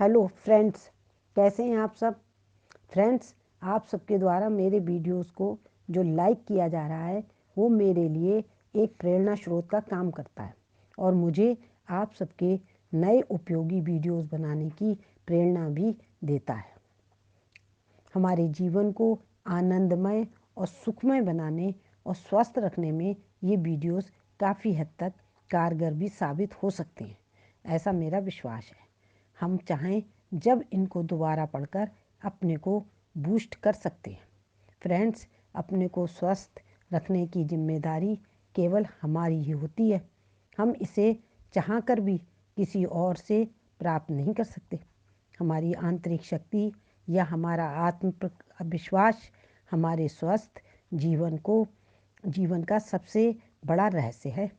Hello friends, कैसे हैं आप सब। फ्रेंड्स, आप सबके द्वारा मेरे वीडियोस को जो लाइक किया जा रहा है वो मेरे लिए एक प्रेरणा स्रोत का काम करता है और मुझे आप सबके नए उपयोगी वीडियोस बनाने की प्रेरणा भी देता है। हमारे जीवन को आनंदमय और सुखमय बनाने और स्वस्थ रखने में ये वीडियोस काफ़ी हद तक कारगर भी साबित हो सकते हैं, ऐसा मेरा विश्वास है। हम चाहें जब इनको दोबारा पढ़कर अपने को बूस्ट कर सकते हैं। फ्रेंड्स, अपने को स्वस्थ रखने की जिम्मेदारी केवल हमारी ही होती है। हम इसे चाह कर भी किसी और से प्राप्त नहीं कर सकते। हमारी आंतरिक शक्ति या हमारा आत्मविश्वास हमारे स्वस्थ जीवन का सबसे बड़ा रहस्य है।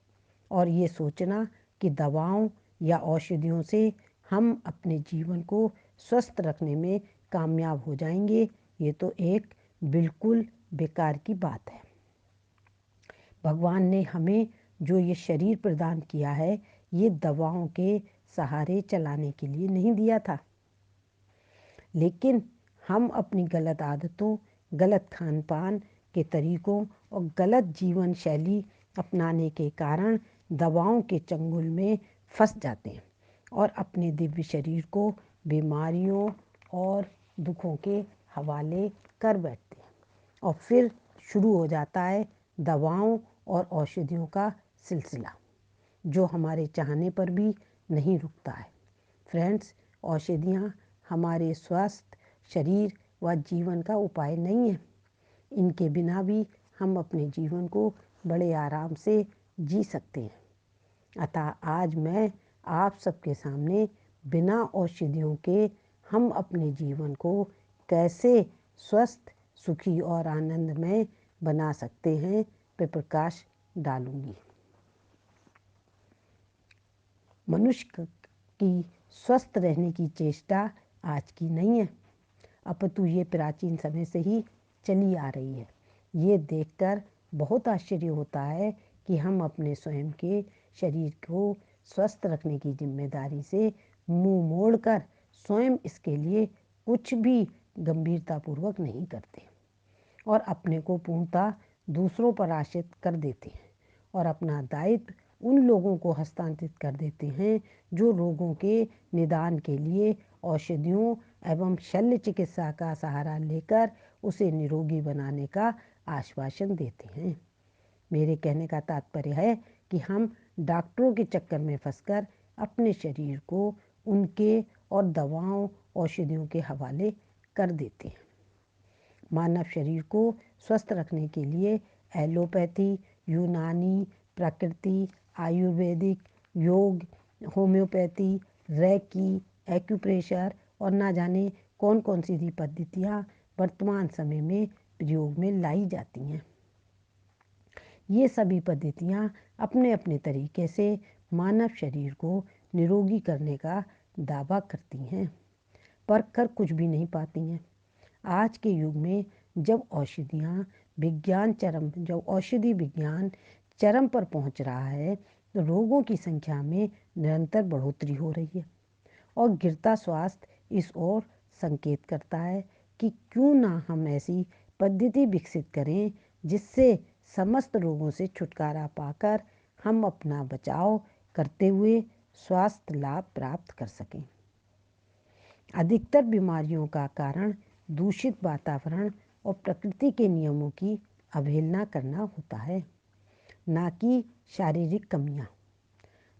और ये सोचना कि दवाओं या औषधियों से हम अपने जीवन को स्वस्थ रखने में कामयाब हो जाएंगे, ये तो एक बिल्कुल बेकार की बात है। भगवान ने हमें जो ये शरीर प्रदान किया है, ये दवाओं के सहारे चलाने के लिए नहीं दिया था। लेकिन हम अपनी गलत आदतों, गलत खान पान के तरीकों और गलत जीवन शैली अपनाने के कारण दवाओं के चंगुल में फंस जाते हैं और अपने दिव्य शरीर को बीमारियों और दुखों के हवाले कर बैठते हैं। और फिर शुरू हो जाता है दवाओं और औषधियों का सिलसिला, जो हमारे चाहने पर भी नहीं रुकता है। फ्रेंड्स, औषधियाँ हमारे स्वस्थ शरीर व जीवन का उपाय नहीं है। इनके बिना भी हम अपने जीवन को बड़े आराम से जी सकते हैं। अतः आज मैं आप सबके सामने बिना औषधियों के हम अपने जीवन को कैसे स्वस्थ, सुखी और आनंदमय बना सकते हैं पे प्रकाश डालूंगी। मनुष्य की स्वस्थ रहने की चेष्टा आज की नहीं है, अपितु ये प्राचीन समय से ही चली आ रही है। ये देखकर बहुत आश्चर्य होता है कि हम अपने स्वयं के शरीर को स्वस्थ रखने की जिम्मेदारी से मुंह मोड़कर स्वयं इसके लिए कुछ भी गंभीरतापूर्वक नहीं करते और अपने को पूर्णतः दूसरों पर आश्रित कर देते हैं और अपना दायित्व उन लोगों को हस्तांतरित कर देते हैं जो रोगों के निदान के लिए औषधियों एवं शल्य चिकित्सा का सहारा लेकर उसे निरोगी बनाने का आश्वासन देते हैं। मेरे कहने का तात्पर्य है कि हम डॉक्टरों के चक्कर में फंसकर अपने शरीर को उनके और दवाओं औषधियों के हवाले कर देते हैं। मानव शरीर को स्वस्थ रखने के लिए एलोपैथी, यूनानी, प्रकृति, आयुर्वेदिक, योग, होम्योपैथी, रेकी, एक्यूप्रेशर और ना जाने कौन कौन सी पद्धतियाँ वर्तमान समय में प्रयोग में लाई जाती हैं। ये सभी पद्धतियाँ अपने अपने तरीके से मानव शरीर को निरोगी करने का दावा करती हैं, पर कर कुछ भी नहीं पाती हैं। आज के युग में जब औषधि विज्ञान चरम पर पहुंच रहा है, तो रोगों की संख्या में निरंतर बढ़ोतरी हो रही है और गिरता स्वास्थ्य इस ओर संकेत करता है कि क्यों ना हम ऐसी पद्धति विकसित करें जिससे समस्त रोगों से छुटकारा पाकर हम अपना बचाव करते हुए स्वास्थ्य लाभ प्राप्त कर सकें। अधिकतर बीमारियों का कारण दूषित वातावरण और प्रकृति के नियमों की अवहेलना करना होता है, ना कि शारीरिक कमियां।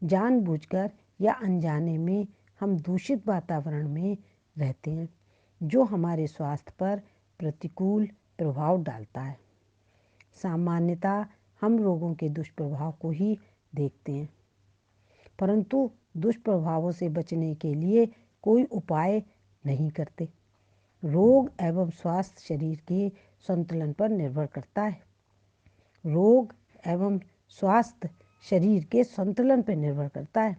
जानबूझकर या अनजाने में हम दूषित वातावरण में रहते हैं, जो हमारे स्वास्थ्य पर प्रतिकूल प्रभाव डालता है। सामान्यतः हम रोगों के दुष्प्रभाव को ही देखते हैं, परंतु दुष्प्रभावों से बचने के लिए कोई उपाय नहीं करते। रोग एवं स्वास्थ्य शरीर के संतुलन पर निर्भर करता है। रोग एवं स्वास्थ्य शरीर के संतुलन पर निर्भर करता है।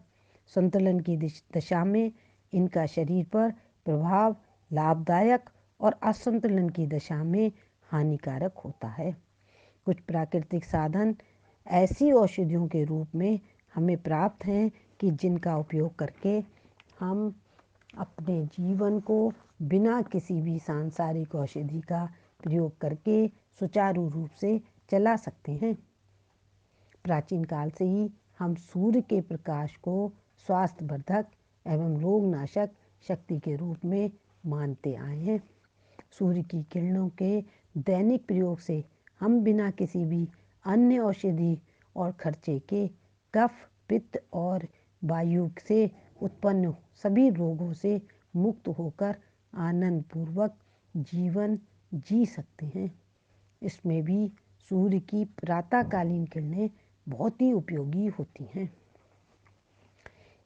संतुलन की दशा में इनका शरीर पर प्रभाव लाभदायक और असंतुलन की दशा में हानिकारक होता है। कुछ प्राकृतिक साधन ऐसी औषधियों के रूप में हमें प्राप्त हैं कि जिनका उपयोग करके हम अपने जीवन को बिना किसी भी सांसारिक औषधि का प्रयोग करके सुचारू रूप से चला सकते हैं। प्राचीन काल से ही हम सूर्य के प्रकाश को स्वास्थ्यवर्धक एवं रोगनाशक शक्ति के रूप में मानते आए हैं। सूर्य की किरणों के दैनिक प्रयोग से हम बिना किसी भी अन्य औषधि और खर्चे के कफ, पित्त और वायु से उत्पन्न सभी रोगों से मुक्त होकर आनंद पूर्वक जीवन जी सकते हैं। इसमें भी सूर्य की प्रातःकालीन किरणें बहुत ही उपयोगी होती हैं।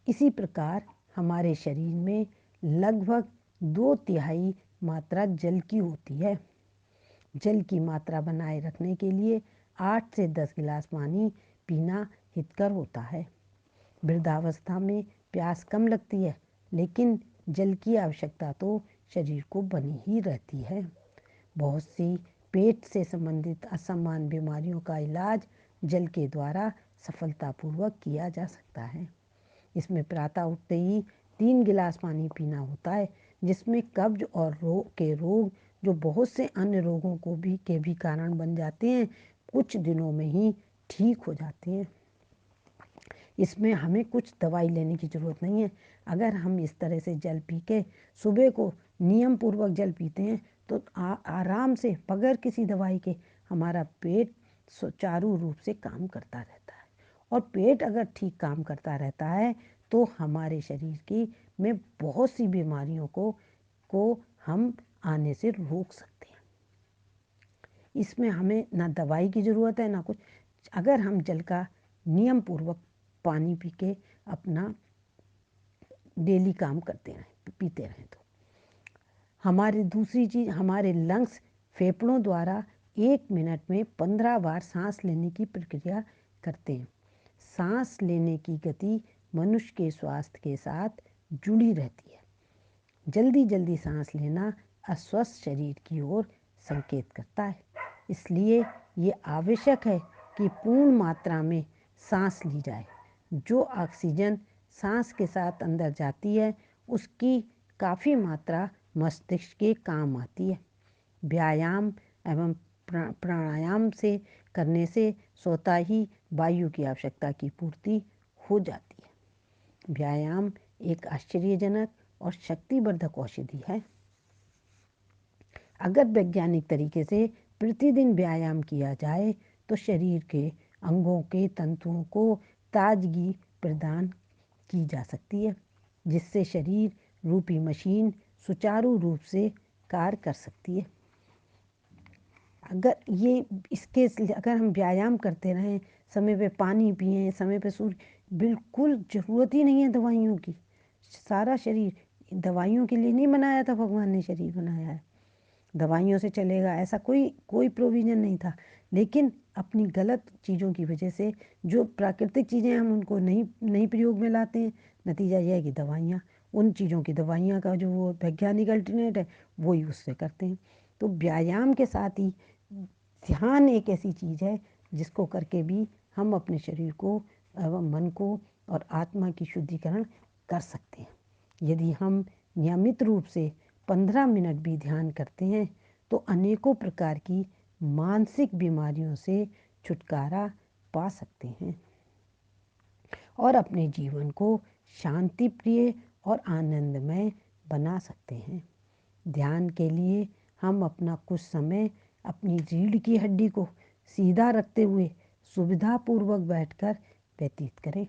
इसी प्रकार हमारे शरीर में लगभग 2/3 मात्रा जल की होती है। जल की मात्रा बनाए रखने के लिए 8 से 10 गिलास पानी पीना हितकर होता है। वृद्धावस्था में प्यास कम लगती है, लेकिन जल की आवश्यकता तो शरीर को बनी ही रहती है। बहुत सी पेट से संबंधित असामान्य बीमारियों का इलाज जल के द्वारा सफलतापूर्वक किया जा सकता है। इसमें प्रातः उठते ही 3 गिलास पानी पीना होता है, जिसमें कब्ज और रोग जो बहुत से अन्य रोगों को भी कारण बन जाते हैं, कुछ दिनों में ही ठीक हो जाते हैं। इसमें हमें कुछ दवाई लेने की ज़रूरत नहीं है। अगर हम इस तरह से जल पी के सुबह को नियम पूर्वक जल पीते हैं तो आराम से बगैर किसी दवाई के हमारा पेट सुचारू रूप से काम करता रहता है। और पेट अगर ठीक काम करता रहता है तो हमारे शरीर की में बहुत सी बीमारियों को हम आने से रोक सकते हैं। इसमें हमें ना दवाई की ज़रूरत है ना कुछ। अगर हम जल का नियम पूर्वक पानी पी के अपना डेली काम करते रहें, पीते रहें तो हमारी दूसरी चीज़, हमारे लंग्स फेफड़ों द्वारा 1 मिनट में 15 बार सांस लेने की प्रक्रिया करते हैं। सांस लेने की गति मनुष्य के स्वास्थ्य के साथ जुड़ी रहती है। जल्दी जल्दी सांस लेना अस्वस्थ शरीर की ओर संकेत करता है। इसलिए ये आवश्यक है कि पूर्ण मात्रा में सांस ली जाए। जो ऑक्सीजन सांस के साथ अंदर जाती है उसकी काफ़ी मात्रा मस्तिष्क के काम आती है। व्यायाम एवं प्राणायाम से करने से स्वतः ही वायु की आवश्यकता की पूर्ति हो जाती है। व्यायाम एक आश्चर्यजनक और शक्तिवर्धक औषधि है। अगर वैज्ञानिक तरीके से प्रतिदिन व्यायाम किया जाए तो शरीर के अंगों के तंतुओं को ताजगी प्रदान की जा सकती है, जिससे शरीर रूपी मशीन सुचारू रूप से कार्य कर सकती है। अगर हम व्यायाम करते रहें, समय पे पानी पिएं, समय पे सूर्य, बिल्कुल ज़रूरत ही नहीं है दवाइयों की। सारा शरीर दवाइयों के लिए नहीं बनाया था, भगवान ने शरीर बनाया है। दवाइयों से चलेगा ऐसा कोई प्रोविज़न नहीं था, लेकिन अपनी गलत चीज़ों की वजह से जो प्राकृतिक चीज़ें हम उनको नहीं प्रयोग में लाते हैं, नतीजा यह है कि उन चीज़ों की दवाइयाँ का जो वो वैज्ञानिक अल्टरनेट है वही उससे करते हैं। तो व्यायाम के साथ ही ध्यान एक ऐसी चीज़ है जिसको करके भी हम अपने शरीर को एवं मन को और आत्मा की शुद्धिकरण कर सकते हैं। यदि हम नियमित रूप से 15 मिनट भी ध्यान करते हैं तो अनेकों प्रकार की मानसिक बीमारियों से छुटकारा पा सकते हैं और अपने जीवन को शांति प्रिय और आनंदमय बना सकते हैं। ध्यान के लिए हम अपना कुछ समय अपनी रीढ़ की हड्डी को सीधा रखते हुए सुविधापूर्वक बैठकर व्यतीत करें।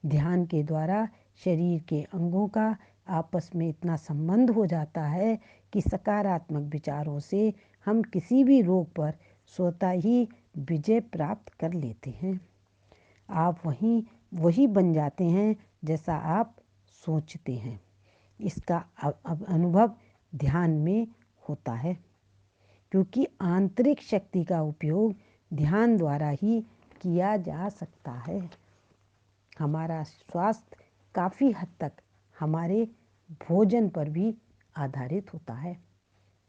ध्यान के द्वारा शरीर के अंगों का आपस में इतना संबंध हो जाता है कि सकारात्मक विचारों से हम किसी भी रोग पर स्वतः ही विजय प्राप्त कर लेते हैं। आप वही बन जाते हैं जैसा आप सोचते हैं। इसका अनुभव ध्यान में होता है, क्योंकि आंतरिक शक्ति का उपयोग ध्यान द्वारा ही किया जा सकता है। हमारा स्वास्थ्य काफ़ी हद तक हमारे भोजन पर भी आधारित होता है।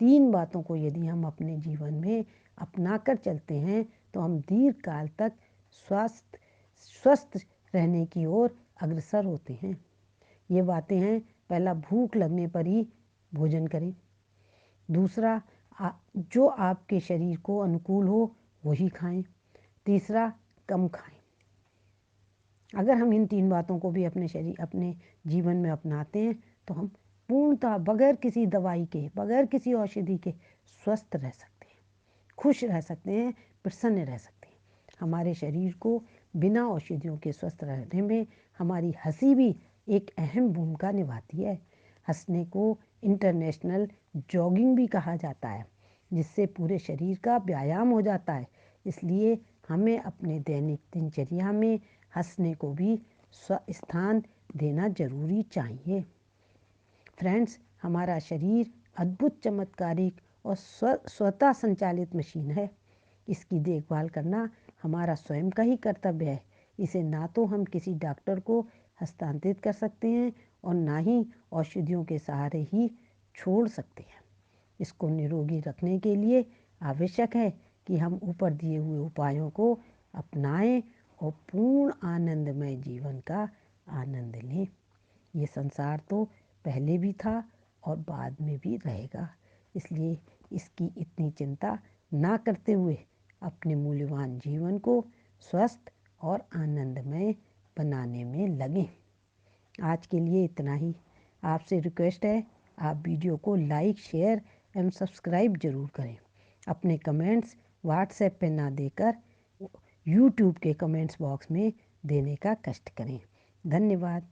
3 बातों को यदि हम अपने जीवन में अपनाकर चलते हैं तो हम दीर्घ काल तक स्वस्थ रहने की ओर अग्रसर होते हैं। ये बातें हैं, पहला भूख लगने पर ही भोजन करें। दूसरा, जो आपके शरीर को अनुकूल हो वही खाएं। तीसरा, कम खाएं। अगर हम इन 3 बातों को भी अपने जीवन में अपनाते हैं तो हम पूर्णतः बगैर किसी दवाई के, बगैर किसी औषधि के स्वस्थ रह सकते हैं, खुश रह सकते हैं, प्रसन्न रह सकते हैं। हमारे शरीर को बिना औषधियों के स्वस्थ रहने में हमारी हंसी भी एक अहम भूमिका निभाती है। हंसने को इंटरनेशनल जॉगिंग भी कहा जाता है, जिससे पूरे शरीर का व्यायाम हो जाता है। इसलिए हमें अपने दैनिक दिनचर्या में हंसने को भी स्थान देना जरूरी चाहिए। फ्रेंड्स, हमारा शरीर अद्भुत, चमत्कारिक और स्वतः संचालित मशीन है। इसकी देखभाल करना हमारा स्वयं का ही कर्तव्य है। इसे ना तो हम किसी डॉक्टर को हस्तांतरित कर सकते हैं और ना ही औषधियों के सहारे ही छोड़ सकते हैं। इसको निरोगी रखने के लिए आवश्यक है कि हम ऊपर दिए हुए उपायों को अपनाएं और पूर्ण आनंदमय जीवन का आनंद लें। ये संसार तो पहले भी था और बाद में भी रहेगा, इसलिए इसकी इतनी चिंता ना करते हुए अपने मूल्यवान जीवन को स्वस्थ और आनंदमय बनाने में लगें। आज के लिए इतना ही। आपसे रिक्वेस्ट है, आप वीडियो को लाइक, शेयर एवं सब्सक्राइब जरूर करें। अपने कमेंट्स व्हाट्सएप पे ना देकर यूट्यूब के कमेंट्स बॉक्स में देने का कष्ट करें। धन्यवाद।